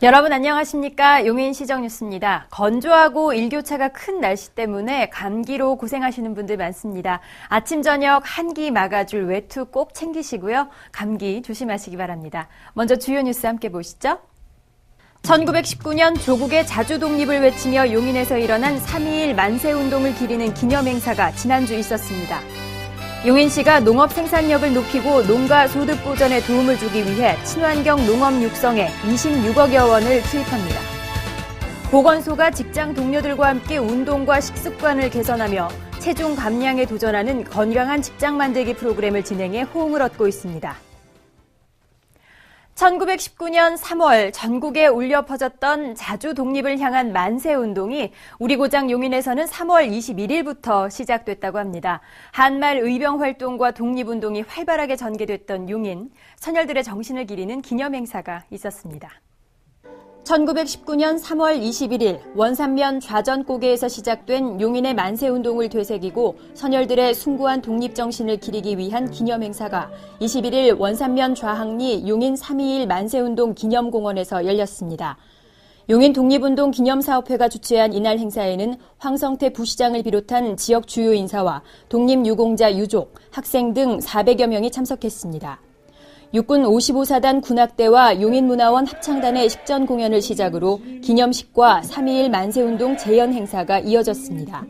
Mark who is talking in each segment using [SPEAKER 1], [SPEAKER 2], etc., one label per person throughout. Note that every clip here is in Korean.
[SPEAKER 1] 여러분 안녕하십니까? 용인시정 뉴스입니다. 건조하고 일교차가 큰 날씨 때문에 감기로 고생하시는 분들 많습니다. 아침 저녁 한기 막아줄 외투 꼭 챙기시고요. 감기 조심하시기 바랍니다. 먼저 주요 뉴스 함께 보시죠. 1919년 조국의 자주 독립을 외치며 용인에서 일어난 3.2.1 만세운동을 기리는 기념행사가 지난주 있었습니다. 용인시가 농업 생산력을 높이고 농가 소득 보전에 도움을 주기 위해 친환경 농업 육성에 26억여 원을 투입합니다. 보건소가 직장 동료들과 함께 운동과 식습관을 개선하며 체중 감량에 도전하는 건강한 직장 만들기 프로그램을 진행해 호응을 얻고 있습니다. 1919년 3월 전국에 울려 퍼졌던 자주 독립을 향한 만세운동이 우리 고장 용인에서는 3월 21일부터 시작됐다고 합니다. 한말 의병 활동과 독립운동이 활발하게 전개됐던 용인, 선열들의 정신을 기리는 기념행사가 있었습니다. 1919년 3월 21일 원산면 좌전고개에서 시작된 용인의 만세운동을 되새기고 선열들의 숭고한 독립정신을 기리기 위한 기념행사가 21일 원산면 좌항리 용인 3.2.1 만세운동 기념공원에서 열렸습니다. 용인 독립운동 기념사업회가 주최한 이날 행사에는 황성태 부시장을 비롯한 지역 주요 인사와 독립유공자 유족, 학생 등 400여 명이 참석했습니다. 육군 55사단 군악대와 용인문화원 합창단의 식전 공연을 시작으로 기념식과 3.2.1 만세운동 재연 행사가 이어졌습니다.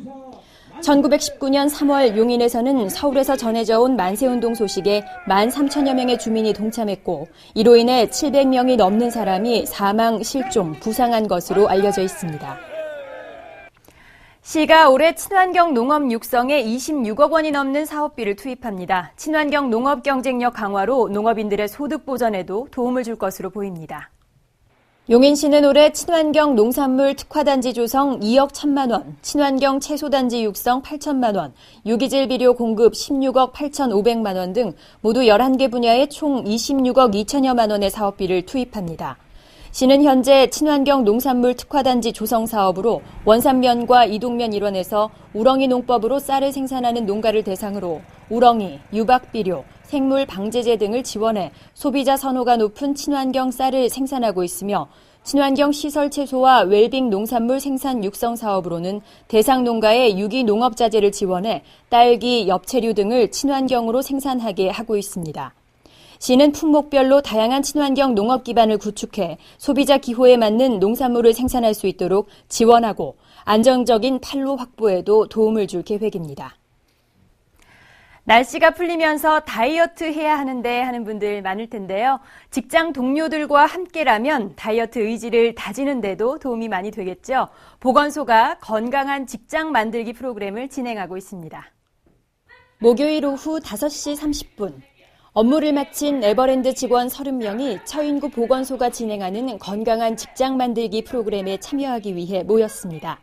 [SPEAKER 1] 1919년 3월 용인에서는 서울에서 전해져 온 만세운동 소식에 13,000여 명의 주민이 동참했고 이로 인해 700명이 넘는 사람이 사망, 실종, 부상한 것으로 알려져 있습니다. 시가 올해 친환경 농업 육성에 26억 원이 넘는 사업비를 투입합니다. 친환경 농업 경쟁력 강화로 농업인들의 소득 보전에도 도움을 줄 것으로 보입니다. 용인시는 올해 친환경 농산물 특화단지 조성 2억 1천만 원, 친환경 채소단지 육성 8천만 원, 유기질 비료 공급 16억 8,500만 원 등 모두 11개 분야에 총 26억 2천여만 원의 사업비를 투입합니다. 시는 현재 친환경 농산물 특화단지 조성 사업으로 원산면과 이동면 일원에서 우렁이 농법으로 쌀을 생산하는 농가를 대상으로 우렁이, 유박비료, 생물 방제제 등을 지원해 소비자 선호가 높은 친환경 쌀을 생산하고 있으며 친환경 시설 채소와 웰빙 농산물 생산 육성 사업으로는 대상 농가에 유기 농업자재를 지원해 딸기, 엽채류 등을 친환경으로 생산하게 하고 있습니다. 시는 품목별로 다양한 친환경 농업 기반을 구축해 소비자 기호에 맞는 농산물을 생산할 수 있도록 지원하고 안정적인 판로 확보에도 도움을 줄 계획입니다. 날씨가 풀리면서 다이어트 해야 하는데 하는 분들 많을 텐데요. 직장 동료들과 함께라면 다이어트 의지를 다지는 데도 도움이 많이 되겠죠. 보건소가 건강한 직장 만들기 프로그램을 진행하고 있습니다. 목요일 오후 5시 30분. 업무를 마친 에버랜드 직원 30명이 처인구 보건소가 진행하는 건강한 직장 만들기 프로그램에 참여하기 위해 모였습니다.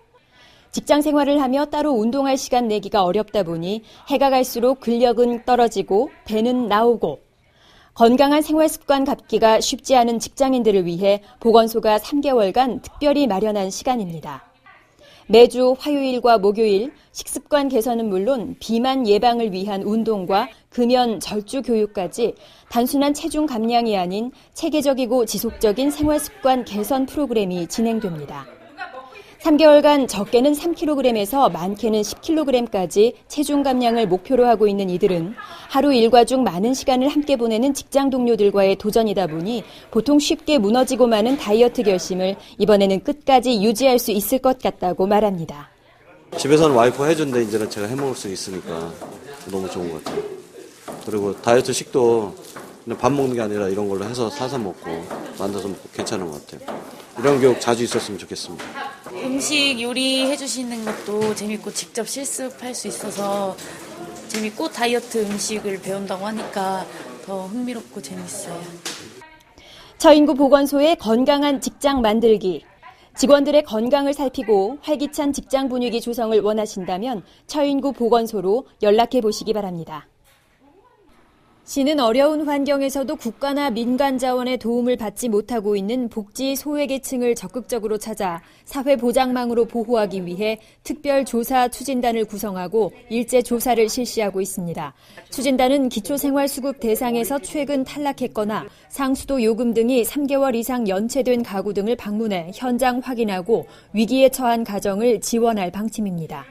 [SPEAKER 1] 직장 생활을 하며 따로 운동할 시간 내기가 어렵다 보니 해가 갈수록 근력은 떨어지고 배는 나오고 건강한 생활 습관 갖기가 쉽지 않은 직장인들을 위해 보건소가 3개월간 특별히 마련한 시간입니다. 매주 화요일과 목요일 식습관 개선은 물론 비만 예방을 위한 운동과 금연 절주 교육까지 단순한 체중 감량이 아닌 체계적이고 지속적인 생활 습관 개선 프로그램이 진행됩니다. 3개월간 적게는 3kg에서 많게는 10kg까지 체중 감량을 목표로 하고 있는 이들은 하루 일과 중 많은 시간을 함께 보내는 직장 동료들과의 도전이다 보니 보통 쉽게 무너지고 마는 다이어트 결심을 이번에는 끝까지 유지할 수 있을 것 같다고 말합니다.
[SPEAKER 2] 집에서는 와이프가 해준데 이제는 제가 해먹을 수 있으니까 너무 좋은 것 같아요. 그리고 다이어트 식도 그냥 밥 먹는 게 아니라 이런 걸로 해서 사서 먹고 만들어서 먹고 괜찮은 것 같아요. 이런 교육 자주 있었으면 좋겠습니다.
[SPEAKER 3] 음식 요리해 주시는 것도 재밌고 직접 실습할 수 있어서 재밌고 다이어트 음식을 배운다고 하니까 더 흥미롭고 재밌어요.
[SPEAKER 1] 처인구 보건소의 건강한 직장 만들기. 직원들의 건강을 살피고 활기찬 직장 분위기 조성을 원하신다면 처인구 보건소로 연락해 보시기 바랍니다. 시는 어려운 환경에서도 국가나 민간 자원의 도움을 받지 못하고 있는 복지 소외계층을 적극적으로 찾아 사회보장망으로 보호하기 위해 특별조사 추진단을 구성하고 일제 조사를 실시하고 있습니다. 추진단은 기초생활수급 대상에서 최근 탈락했거나 상수도 요금 등이 3개월 이상 연체된 가구 등을 방문해 현장 확인하고 위기에 처한 가정을 지원할 방침입니다.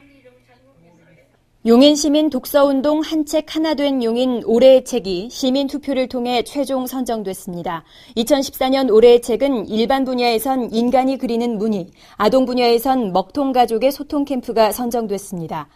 [SPEAKER 1] 용인시민 독서운동 한 책 하나 된 용인 올해의 책이 시민투표를 통해 최종 선정됐습니다. 2014년 올해의 책은 일반 분야에선 인간이 그리는 무늬, 아동 분야에선 먹통가족의 소통캠프가 선정됐습니다.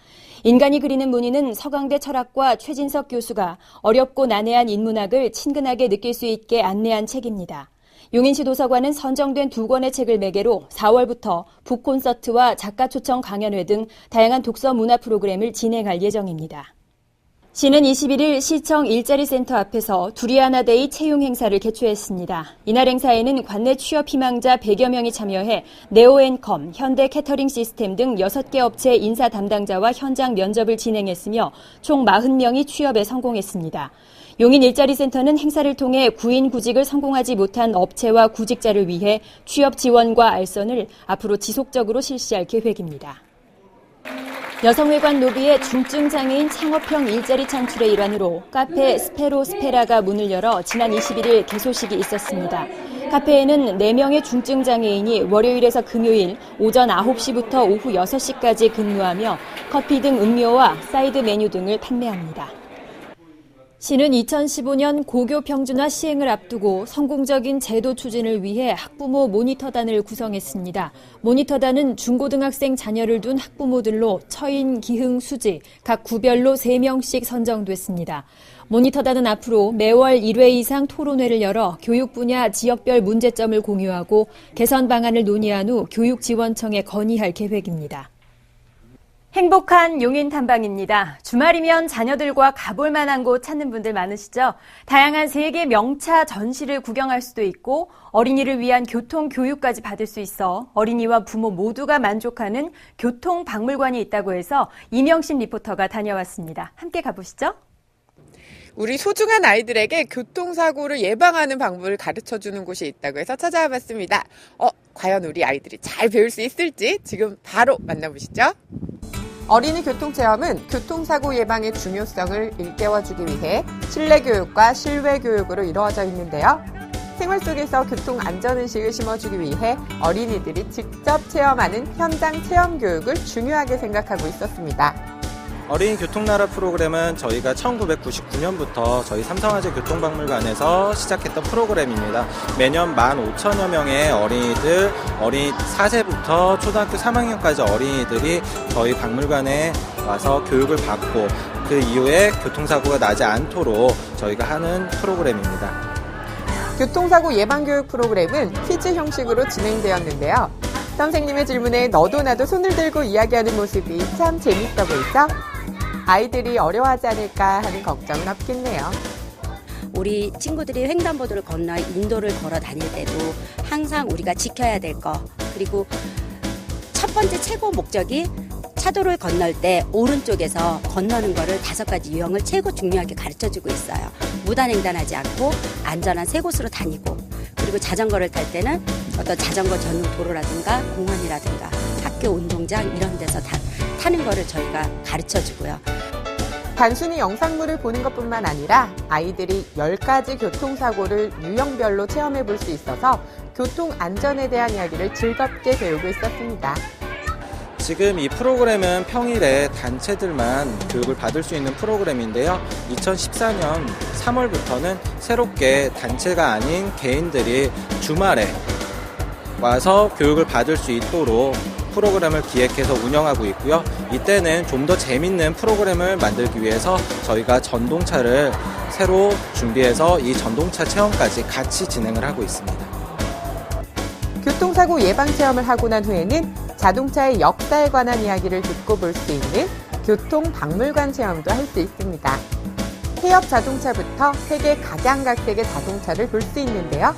[SPEAKER 1] 인간이 그리는 무늬는 서강대 철학과 최진석 교수가 어렵고 난해한 인문학을 친근하게 느낄 수 있게 안내한 책입니다. 용인시 도서관은 선정된 2권의 책을 매개로 4월부터 북콘서트와 작가 초청 강연회 등 다양한 독서 문화 프로그램을 진행할 예정입니다. 시는 21일 시청 일자리센터 앞에서 두리아나데이 채용 행사를 개최했습니다. 이날 행사에는 관내 취업 희망자 100여 명이 참여해 네오앤컴, 현대 캐터링 시스템 등 6개 업체 인사 담당자와 현장 면접을 진행했으며 총 40명이 취업에 성공했습니다. 용인 일자리센터는 행사를 통해 구인 구직을 성공하지 못한 업체와 구직자를 위해 취업 지원과 알선을 앞으로 지속적으로 실시할 계획입니다. 여성회관 로비의 중증장애인 창업형 일자리 창출의 일환으로 카페 스페로스페라가 문을 열어 지난 21일 개소식이 있었습니다. 카페에는 4명의 중증장애인이 월요일에서 금요일 오전 9시부터 오후 6시까지 근무하며 커피 등 음료와 사이드 메뉴 등을 판매합니다. 시는 2015년 고교 평준화 시행을 앞두고 성공적인 제도 추진을 위해 학부모 모니터단을 구성했습니다. 모니터단은 중고등학생 자녀를 둔 학부모들로 처인, 기흥, 수지 각 구별로 3명씩 선정됐습니다. 모니터단은 앞으로 매월 1회 이상 토론회를 열어 교육 분야 지역별 문제점을 공유하고 개선 방안을 논의한 후 교육지원청에 건의할 계획입니다. 행복한 용인 탐방입니다. 주말이면 자녀들과 가볼 만한 곳 찾는 분들 많으시죠? 다양한 세계 명차 전시를 구경할 수도 있고 어린이를 위한 교통 교육까지 받을 수 있어 어린이와 부모 모두가 만족하는 교통박물관이 있다고 해서 이명신 리포터가 다녀왔습니다. 함께 가보시죠.
[SPEAKER 4] 우리 소중한 아이들에게 교통사고를 예방하는 방법을 가르쳐주는 곳이 있다고 해서 찾아와 봤습니다. 과연 우리 아이들이 잘 배울 수 있을지 지금 바로 만나보시죠. 어린이 교통체험은 교통사고 예방의 중요성을 일깨워주기 위해 실내교육과 실외교육으로 이루어져 있는데요. 생활 속에서 교통안전의식을 심어주기 위해 어린이들이 직접 체험하는 현장 체험교육을 중요하게 생각하고 있었습니다.
[SPEAKER 5] 어린이 교통나라 프로그램은 저희가 1999년부터 저희 삼성화재 교통박물관에서 시작했던 프로그램입니다. 매년 15,000여 명의 어린이들, 어린이 4세부터 초등학교 3학년까지 어린이들이 저희 박물관에 와서 교육을 받고 그 이후에 교통사고가 나지 않도록 저희가 하는 프로그램입니다.
[SPEAKER 4] 교통사고 예방교육 프로그램은 퀴즈 형식으로 진행되었는데요. 선생님의 질문에 너도 나도 손을 들고 이야기하는 모습이 참 재밌어 보이죠? 아이들이 어려워하지 않을까 하는 걱정은 없겠네요.
[SPEAKER 6] 우리 친구들이 횡단보도를 건너 인도를 걸어 다닐 때도 항상 우리가 지켜야 될 거, 그리고 첫 번째 최고 목적이 차도를 건널 때 오른쪽에서 건너는 거를 5가지 유형을 최고 중요하게 가르쳐주고 있어요. 무단횡단하지 않고 안전한 세 곳으로 다니고, 그리고 자전거를 탈 때는 어떤 자전거 전용 도로라든가 공원이라든가 학교 운동장 이런 데서 타는 거를 저희가 가르쳐주고요.
[SPEAKER 4] 단순히 영상물을 보는 것뿐만 아니라 아이들이 10가지 교통사고를 유형별로 체험해 볼 수 있어서 교통안전에 대한 이야기를 즐겁게 배우고 있었습니다.
[SPEAKER 5] 지금 이 프로그램은 평일에 단체들만 교육을 받을 수 있는 프로그램인데요. 2014년 3월부터는 새롭게 단체가 아닌 개인들이 주말에 와서 교육을 받을 수 있도록 프로그램을 기획해서 운영하고 있고요. 이때는 좀 더 재밌는 프로그램을 만들기 위해서 저희가 전동차를 새로 준비해서 이 전동차 체험까지 같이 진행을 하고 있습니다.
[SPEAKER 4] 교통사고 예방체험을 하고 난 후에는 자동차의 역사에 관한 이야기를 듣고 볼 수 있는 교통박물관 체험도 할 수 있습니다. 폐업 자동차부터 세계 각양각색의 자동차를 볼 수 있는데요.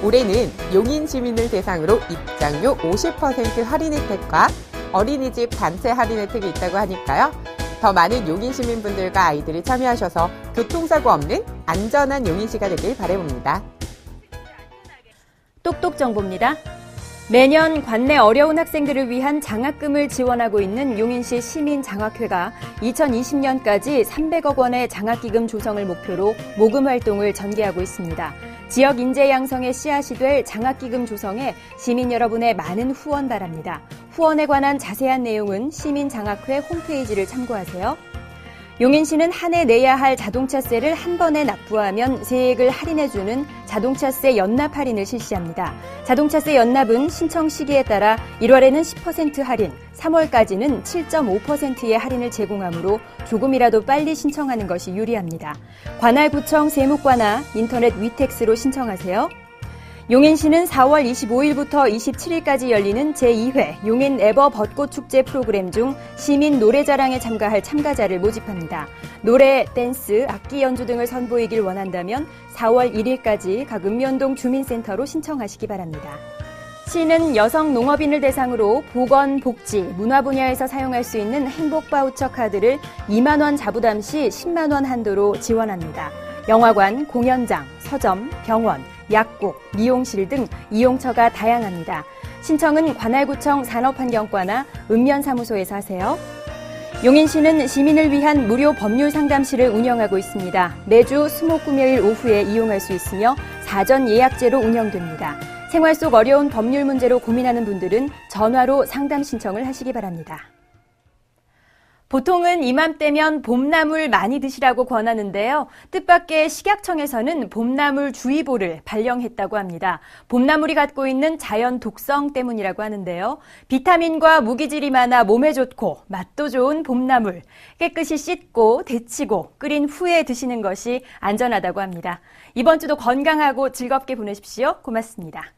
[SPEAKER 4] 올해는 용인 시민을 대상으로 입장료 50% 할인 혜택과 어린이집 단체 할인 혜택이 있다고 하니까요. 더 많은 용인 시민분들과 아이들이 참여하셔서 교통사고 없는 안전한 용인시가 되길 바라봅니다.
[SPEAKER 1] 똑똑 정보입니다. 매년 관내 어려운 학생들을 위한 장학금을 지원하고 있는 용인시 시민장학회가 2020년까지 300억 원의 장학기금 조성을 목표로 모금 활동을 전개하고 있습니다. 지역 인재 양성의 씨앗이 될 장학기금 조성에 시민 여러분의 많은 후원 바랍니다. 후원에 관한 자세한 내용은 시민장학회 홈페이지를 참고하세요. 용인시는 한 해 내야 할 자동차세를 한 번에 납부하면 세액을 할인해주는 자동차세 연납 할인을 실시합니다. 자동차세 연납은 신청 시기에 따라 1월에는 10% 할인, 3월까지는 7.5%의 할인을 제공하므로 조금이라도 빨리 신청하는 것이 유리합니다. 관할구청 세무과나 인터넷 위텍스로 신청하세요. 용인시는 4월 25일부터 27일까지 열리는 제2회 용인 에버 벚꽃 축제 프로그램 중 시민 노래자랑에 참가할 참가자를 모집합니다. 노래, 댄스, 악기 연주 등을 선보이길 원한다면 4월 1일까지 각 읍면동 주민센터로 신청하시기 바랍니다. 시는 여성 농업인을 대상으로 보건, 복지, 문화 분야에서 사용할 수 있는 행복 바우처 카드를 2만 원 자부담 시 10만 원 한도로 지원합니다. 영화관, 공연장, 서점, 병원, 약국, 미용실 등 이용처가 다양합니다. 신청은 관할구청 산업환경과나 읍면사무소에서 하세요. 용인시는 시민을 위한 무료 법률 상담실을 운영하고 있습니다. 매주 수목금요일 오후에 이용할 수 있으며 사전 예약제로 운영됩니다. 생활 속 어려운 법률 문제로 고민하는 분들은 전화로 상담 신청을 하시기 바랍니다. 보통은 이맘때면 봄나물 많이 드시라고 권하는데요. 뜻밖의 식약청에서는 봄나물 주의보를 발령했다고 합니다. 봄나물이 갖고 있는 자연 독성 때문이라고 하는데요. 비타민과 무기질이 많아 몸에 좋고 맛도 좋은 봄나물. 깨끗이 씻고 데치고 끓인 후에 드시는 것이 안전하다고 합니다. 이번 주도 건강하고 즐겁게 보내십시오. 고맙습니다.